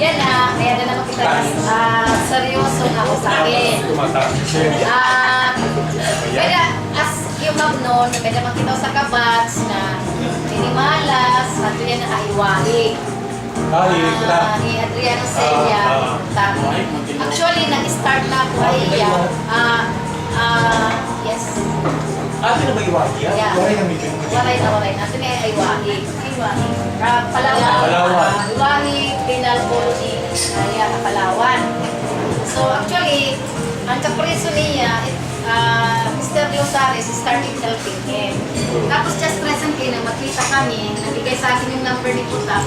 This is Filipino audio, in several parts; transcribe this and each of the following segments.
Yan na, kaya na naman kita seryoso na ako sa akin. Kaya as yung ma'am noon, kaya naman kita sa kabats na minimalas, at yan na kaiwali. Ni Adriano Celia. Actually, nag-start na ako ay yes. Ate na ba iwagi? Yeah. Walay na. Ito na ay Iwahi. Palawan. Iwahi, Penal Colony, Palawan. So actually, ang kapreso niya, Mr. Liosares started helping him. Tapos just recently, nang makita kami, nabigay sa akin yung number ni Putak.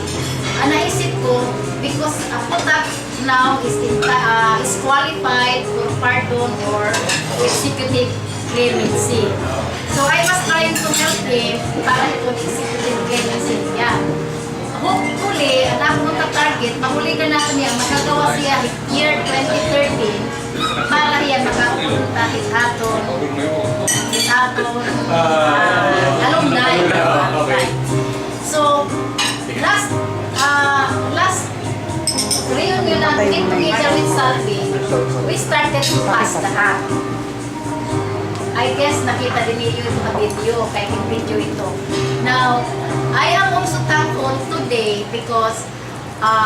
Naisip ko, because Putak now is qualified for pardon or executive clemency. So I was trying to help him para ito executive clemency niya. Hopefully, anak mo target, mahuligan natin niya, magagawa siya year 2013 para yan makapunta hitaton alumni. So, last reunion natin together with Salvi, we started to pass lahat. I guess nakita din niyo yung mga video, kaya yung video ito. Now, I am also thankful today because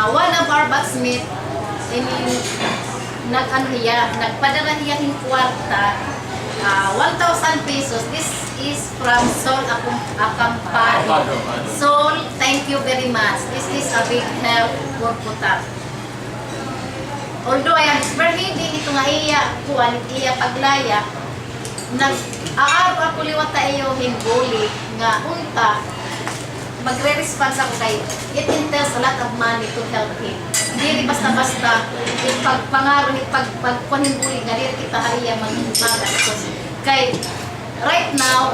one of our batchmates, nagpadala niya yung kwarta, 1,000 pesos. This is from Sol Acampari. Sol, thank you very much. This is a big help for Putak. Although I am spearheading ito nga iya paglaya, nag-aaro ako liwata iyo hingguli nga unta magre-response ako kay it entails a lot of money to help him. Hindi basta-basta ipagpangaro ipagpaningguli nga dili kita hariya magmagas. Kay right now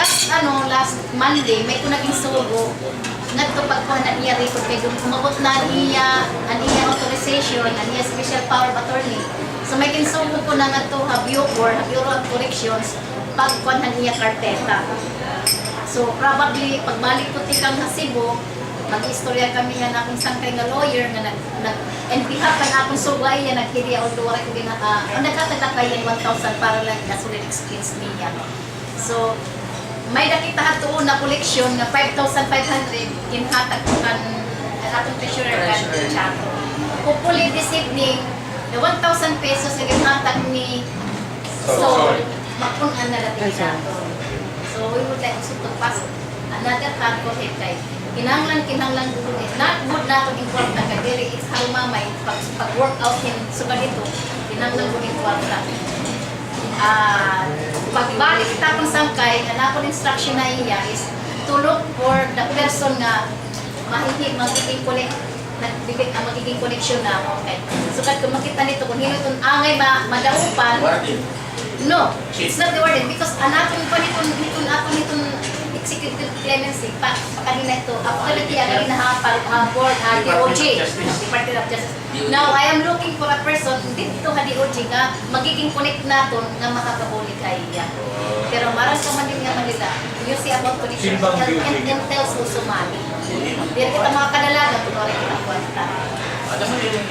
last Monday may ko naging sugo nagtupagkuhan na niya rito kay umabot na niya authorization niya special power of attorney. So may kinsugo ko na nga ito Bureau of Corrections pagkuhan niya karteta. So probably pagbalik ko tikang sa Cebu, mag-istorya kami yan akong sangkay nga lawyer nga and behalf ng akong sugay yan naghiri o duwara ko din nagkatagakay yan 1,000 para lang gasolin expense niya. So may nakita hatuon na collection nga 5,500 kinhatag ko kan atong treasurer kan Chato. Hopefully this evening the 1,000 pesos na kinhatag ni Sol mapunan na natin Chato. So we would like to pass another hand for him kay kinahanglan dulu not good na itong kwarta kay diri it's how mamay pag-work out him so ganito kinahanglan ko yung kwarta. Pagbalik kita kung sangkay, ang akong instruction na iya is to look for the person nga magiging connection na. Okay. So kung makita nito, kung hino itong angay madaupan, no, it's not the warden because anakong pa nitong executive clemency kanina ito actually ang hinahapal board DOJ Department of Justice. Now I am looking for a person dito sa DOJ nga magiging connect naton nga makakabuli kay iya. Pero marang ka man din nga Manila you see about connection and entails also money. Dili kita makakadalaga kung rin kita kwanta.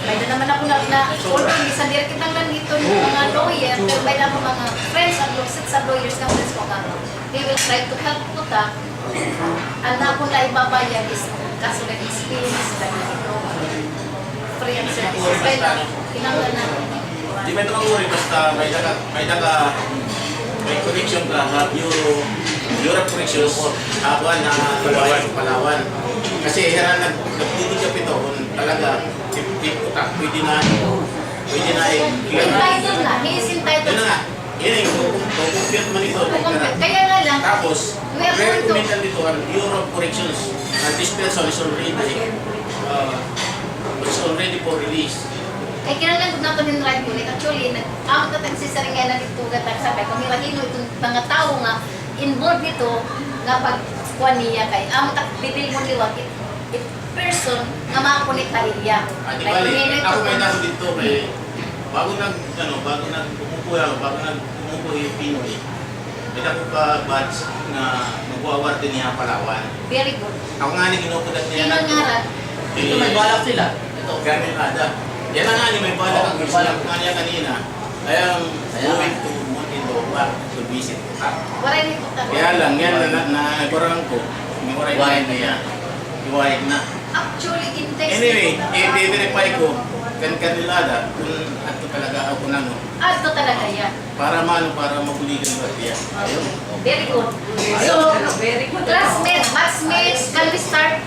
May na naman ako na although minsan dili kita lang dito mga lawyer pero may na mga friends at lawyers nga friends ko nga they will try to help Putak. Ang napong na ibabayan is kaso ng experience na ito. Free and services. Kaya kinanglan na. Di ba ito mag-uri basta may connection ka na Bureau of Corrections habuan na Palawan. Kasi hera nagtitigap ito kung talaga if Putak pwede na entitled na. He is entitled. Yun na nga. Yan yung compute man ito. Kaya nga lang. Tapos, recommended dito ang Bureau of Corrections na this person is already for release. Kaya kinanglan na ito din right ulit. Actually, ako tatang si Saringena dito gatang sabay. Kung hirahino itong mga tao nga involved nito nga pagkuhan niya kay tak bibil mo liwag it person nga makakunik ka iya. Ako may nasa dito may bago pumupuya yung Pinoy, may ako ka batch na mag-award din niya Palawan. Very good. Ako nga ginukulat niya. Sino nga rin? Dito may balak sila. Ito, Garnelada. Yan ang nga, may bala kang gusto lang kung niya kanina. Kaya going to Muntinlupa to visit. Waray ni Kuta. Kaya lang, yan na kurang ko. May kuray na yan. Iwahid na. Actually, index Anyway, ni Kuta. i-verify ko Garnelada kung ato talaga ako na no. Ito talaga yan. Para mabuligan ba siya. Ayun. Very good. So, Very good. classmates, batchmates, can we start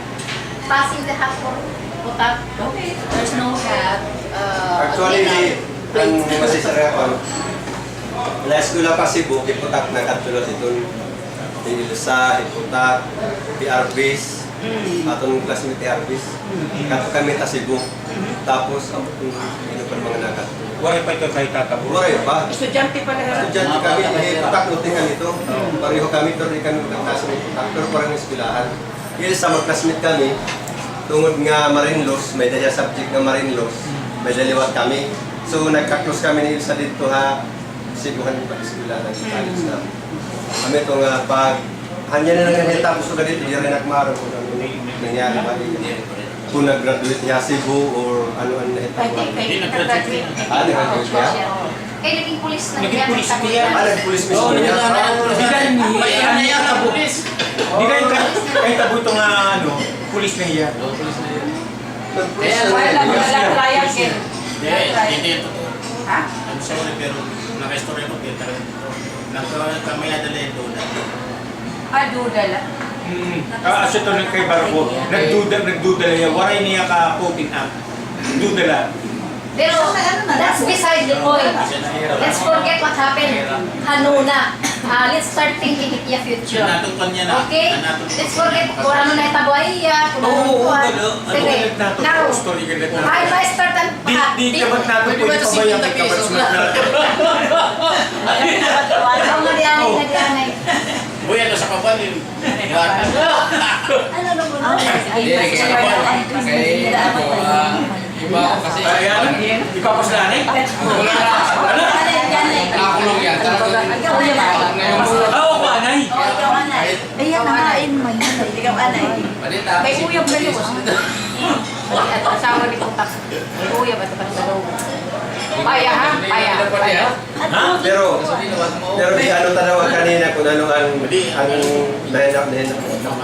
passing the hat for Kuta? Okay. There's no hat. Actually, ang masisara ko, last ko lang pa Cebu, iputak na katulad ito. Sa iputak, PRBs, atong classmate PRBs. Kato kami ta Cebu. Tapos, ano pa mga nakat. Wari pa ito tayo tatabo. Buray pa. Estudyante pa na. Estudyante kami, iputak nutingan ito. Pareho kami, pero di kami magkaklasmate iputak. Pero parang eskwelahan. Yun sa mag-classmate kami, tungod nga marine laws, may daya subject nga marine laws, may daliwat kami. So nagka-close kami ni Ilsa dito ha, Cebuhan pa eskwelahan ng college na. Kami ito nga pag hanya na lang tapos ko dito, di rin nagmaro kung ano nangyari ba. Kung nag-graduate niya Cebu or ano-ano na ito. I think nag-graduate. Nag-graduate niya? Eh, naging pulis na Naging yan. pulis siya. Nag-police Oo, mission niya. Bayan na yan ang pulis. Di kayo kahit tabo ito nga ano, pulis na iya. Kaya Wala lang trial din. hindi yan totoo. Ha? I'm sorry pero naka-story ko kaya talaga ito. Nagkaroon kami nadala ito na. Duda lang. Asa ito ng kay Barbo, nagdudala niya, waray niya ka coping up. Dudala. Pero, that's beside the point. Let's forget what happened. Hanuna. Let's start thinking in the future. Natutupan niya na. Okay? Let's forget kung ano na itabuhay iya, kung ano Oo, kuhan. ano Sige. galit nato? Now, Story galit nato. ay ba start ang Di kabat nato Pwede po ba ito ito ba yung 50 pesos kabat na? Ang nadianay, nadianay. Boy, ano sa kaban yun? Bata. Ano naman? Iba ako kasi. Ayan, ipapos na eh. Nakakulong yan. Talagang Oo, panay. Ayan, nakain mo yun. Ikaw anay. balita. May uyab na yun. At asawa ni Kutak. May uyab at pagdalaw. Paya ha? Paya. Paya. Pero, Sabi na, wag mo. pero di ano tanawa kanina kung ano ang nahinap ng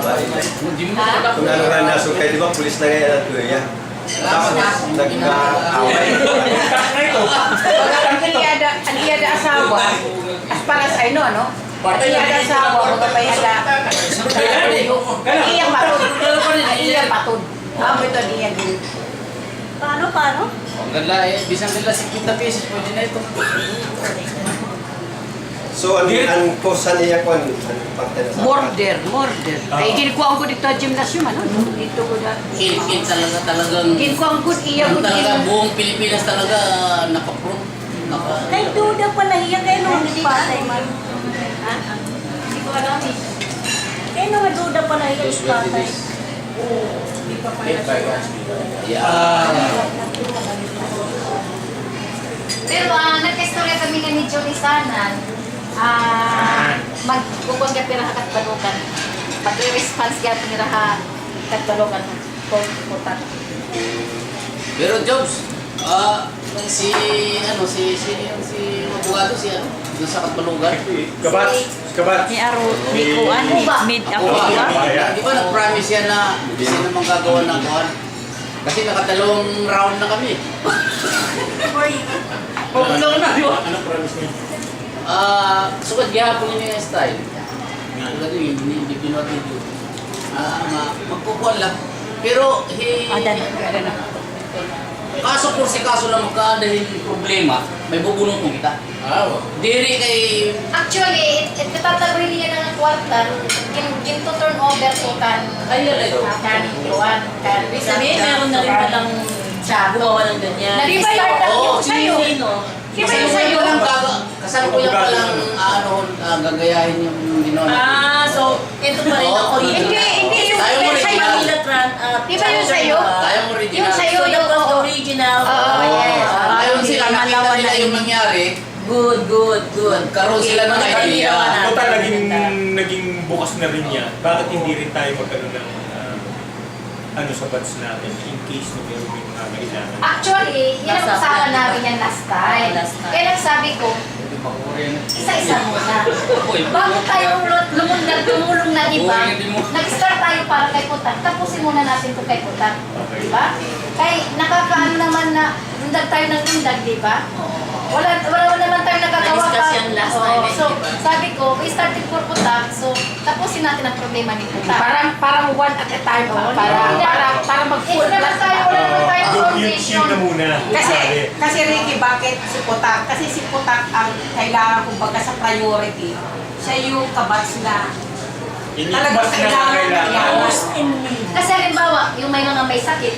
bahay. Hindi mo na Kung ano nga nasukay, di ba pulis na ngayon at kuya? Tapos nagka-away. Ang iyada asawa. As para sa ino, ano? Ang iyada asawa, magpapayada. Iyang patod. Iyang patod. Amo ito niya din. Paano? Ang ganda eh. Bisang nila 50 pesos. Pwede na ito. So, ang kosa niya ko, ano parte na sa Murder. Ay, ginikuha ko dito sa gymnasium, ano? Dito ko na. Kin talagang. Ginikuha ko iya ko Talaga buong Pilipinas talaga naka-proof. Kay duda pala iya kayo nung patay man. Hindi ko alam eh. Kaya nung duda pala iya is patay. Pero nagka-istorya kami nga ni Johnny Sanan, magkukon ka pira katbalukan. Pag-response ka pira katbalukan kung putak. Pero Jobs, si abogado si ano, doon sa Katbalugan. Kabat. Ni Aro, ni Kuan, mid Ako ako ba? ba? Di ba nag-promise yan na sino namang gagawa ng kuhan? Kasi nakatalong round na kami. Ano promise niya? Sukad gihapon yun yung style. Ano yun, hindi pinuhat nito. Magkukuhan lang. Pero, kaso por si kaso lang magkaadahin yung problema, may bubunot mo kita. Diri kay... Actually, itatagawin niya ng kwarta, ginto turn over to kan Luan, kan Sabihin, meron na rin palang gumawa ng ganyan. Nag-start na Oo, yung sa'yo. Sino? Di ba yung sa'yo? Kasalukuyan pa lang gagayahin yung ginawa. So, ito pa rin Oo, ako. Hindi yung Tayo mo rin, sa'yo. Di ba yung sa'yo? Tayo mo original. Yung sa'yo, So, that yung was the original. Oo, yes. Ayon sila, nakita nila yung nangyari. Good. Karoon sila ng idea. Total, naging bukas na rin niya. Bakit hindi rin tayo magkaroon ng ano sa batch natin in case na meron may mga kailangan. Actually, yun ang usapan namin yan last time. Last time. Kaya nagsabi ko, isa-isa muna. Bago tayo tumulong ng iba, nag-start tayo para kay Putak. Tapusin muna natin ito kay Putak. Okay. Diba? Kaya nakakaano naman na undag tayo ng undag, diba? Wala naman tayo nagagawa Na-discuss yan last time, So, diba? sabi ko, we started for Putak, so tapusin natin ang problema ni Putak. Parang one at a time Oo, para mag-full Wala naman tayo, wala naman tayo Yun na muna. Kasi Ricky, bakit si Putak? Kasi si Putak ang kailangan kumbaga sa priority. Siya yung kabats na talagang Mas kailangan kailangan. Kasi halimbawa, yung may mga may sakit,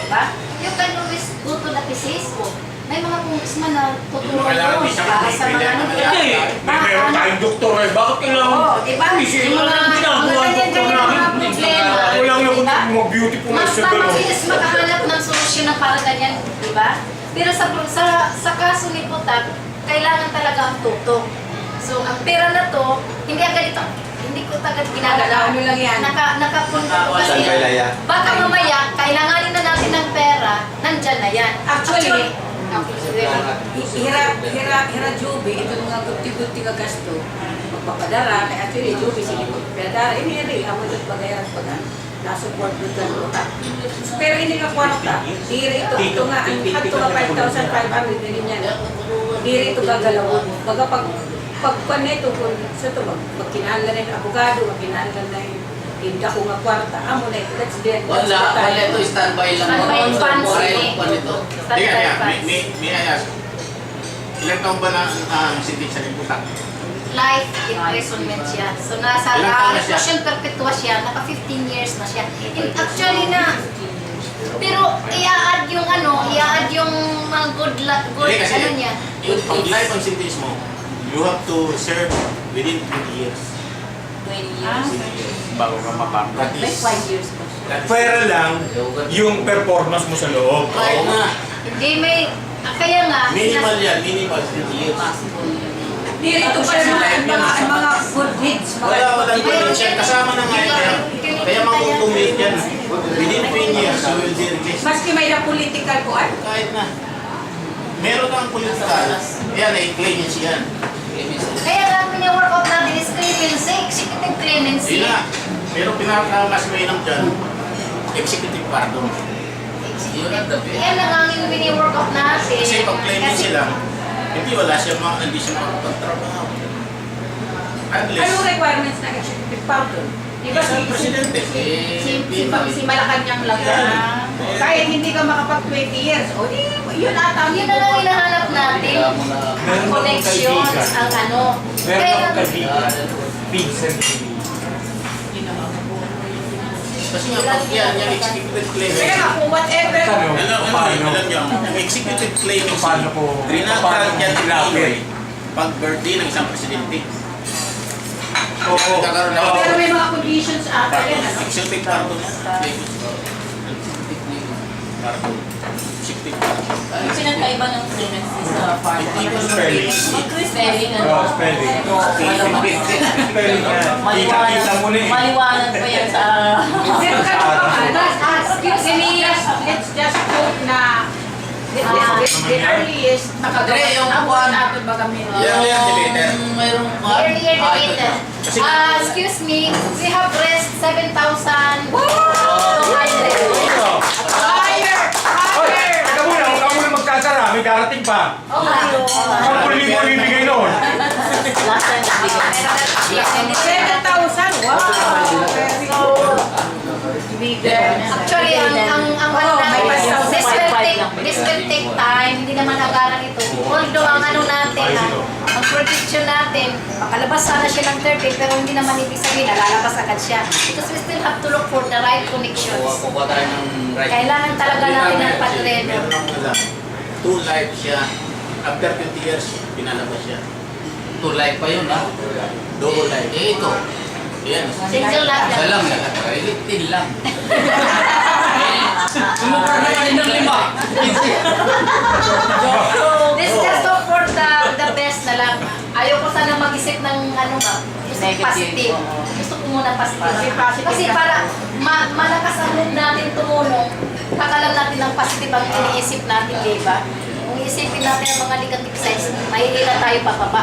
diba? You can always go to the PCS mo. May mga congressman na tutulong Kailangan doon di siya para sa mga mag-depende nila. naman Hindi, may meron tayong doktor eh. Bakit kailangan? Oo, diba? Busy Yung lang ang ginagawa ng doktor ganyan-ganyan namin. mga problema. Wala yung diba? mga beautiful Mas sa gano'n. mabilis makahanap ng solusyon ng para ganyan, diba? Pero sa kaso ni Putak, kailangan talaga ang tutok. So, ang pera na to, hindi agad ito, hindi ko agad ginagalaw. Ano lang yan? Nakapunta ko kasi. Saan kay Laya? Baka mamaya, kailanganin na natin ng pera, nandyan na yan. Actually, okay. hira Joby, ito mga guti-guti ka gasto. Magpapadara, kaya actually Joby, sige magpapadara, hindi ako ito pagayaran pag na-support doon ka Putak. Pero hindi ka kwarta. Hira ito nga, ang hato ka 5,500 na ganyan. Hira ito gagalawin. Baga pag ito, kung sa ito, magkinahalan na yung abogado, magkinahalan na yung tinda ko nga kwarta, amo na ito, that's the Wala ito, standby lang. Standby funds, eh. Ito. May ayas. Ilang taon ba na ang sentensya ni Putak? Life imprisonment siya. So, nasa Ilang taon na siya? reclusion perpetua siya. Naka 15 years na siya. Actually na, pero i-add yung i-add yung mga good Hindi kasi, ano niya. yung pag life ang sentence mo, you have to serve within 20 years. 20 years. Bago ka mapapag. That May is, 5 years pa. Pwera lang yung performance mo sa loob. kahit na, Hindi may, kaya nga, minimal yan, minimal 20 years. Possible. Hira ito pa mga good deeds. Wala Mayroon siya. Kasama na nga yan. Kaya makukumit yan. Within 20 years, you will be released. Maski may na political ko ay. Kahit na. Meron kang political. Yan, i-clemency yan. kaya nga pina-work out natin is clemency, executive clemency. Yun na. Pero pinaka-mas mainam dyan, executive pardon. Yan lang ang yung work out natin. Kasi pag clemency lang, hindi hindi siya makapagtrabaho. Unless, Anong requirements ng executive pardon? Diba sa presidente, si Malacanang lang na kahit hindi ka makapag 20 years, o di, yun ata ang Yun na lang hinahanap natin. Ang connections, ang ano. Meron Kaya, akong kaibigan. Vincent Lee. kasi nga pag yan executive Kaya clemency. nga, kung whatever, Alam niyo, yung executive clemency, Paano po? trinatag Paano yan elaborate? pag birthday ng isang presidente. Oo. Nagkakaroon na pero may mga conditions ata yan. Ano? executive pardon yan. Pardon. Executive pardon. Yung pinagkaiba ng clemency sa pardon. Hindi ko spelling. Spelling, ano? Oh, spelling. Spelling na. Kita mo na eh. Maliwanag pa yan sa... Pero excuse me, let's just hope na the earliest Andre, yung nakabuan buwan. natin ba kami? Yan, later. Mayroong earlier the later. Kasi Excuse me, we have raised 7,200. Higher! Oy, Higher! teka muna, huwag ka muna magsasara. May darating pa. Oh, 10,000 ibigay noon. Last time nagbigay. 7,000? Wow! Very good. Actually, ang ano may natin, basta- this will take time, hindi naman agaran ito. Although ang ano natin, ang prediction natin, makalabas sana siya ng 30, pero hindi naman ibig sabihin, nalalabas agad siya. Because we still have to look for the right connections. Kukuha tayo ng right. Kailangan talaga natin ng patreno. meron ng two life siya. After 20 years, pinalabas siya. To life pa yun, ha? Double life. Eh, ito. Yan. Single life Isa lang, litin lang. Sumukra na kayo ng 5. This just hope for the best na lang. Ayaw ko sana mag-isip ng ano ba. Kasi Negative, positive. oo. Gusto ko muna positive. Kasi positive Kasi ka. para malakas ang loob natin tumulong, kakalam natin ng positive ang iniisip natin, di ba? Kung isipin natin ang mga negative sides, mahihila tayo papaba.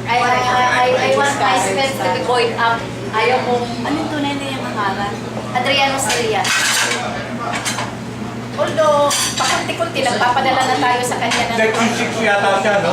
I want my strength to be going up. Ayaw kong Anong tunay na yung pangalan? Adriano Saria. Although, pakunti-kunti, nagpapadala na tayo sa kanya ng 36 yata siya, no?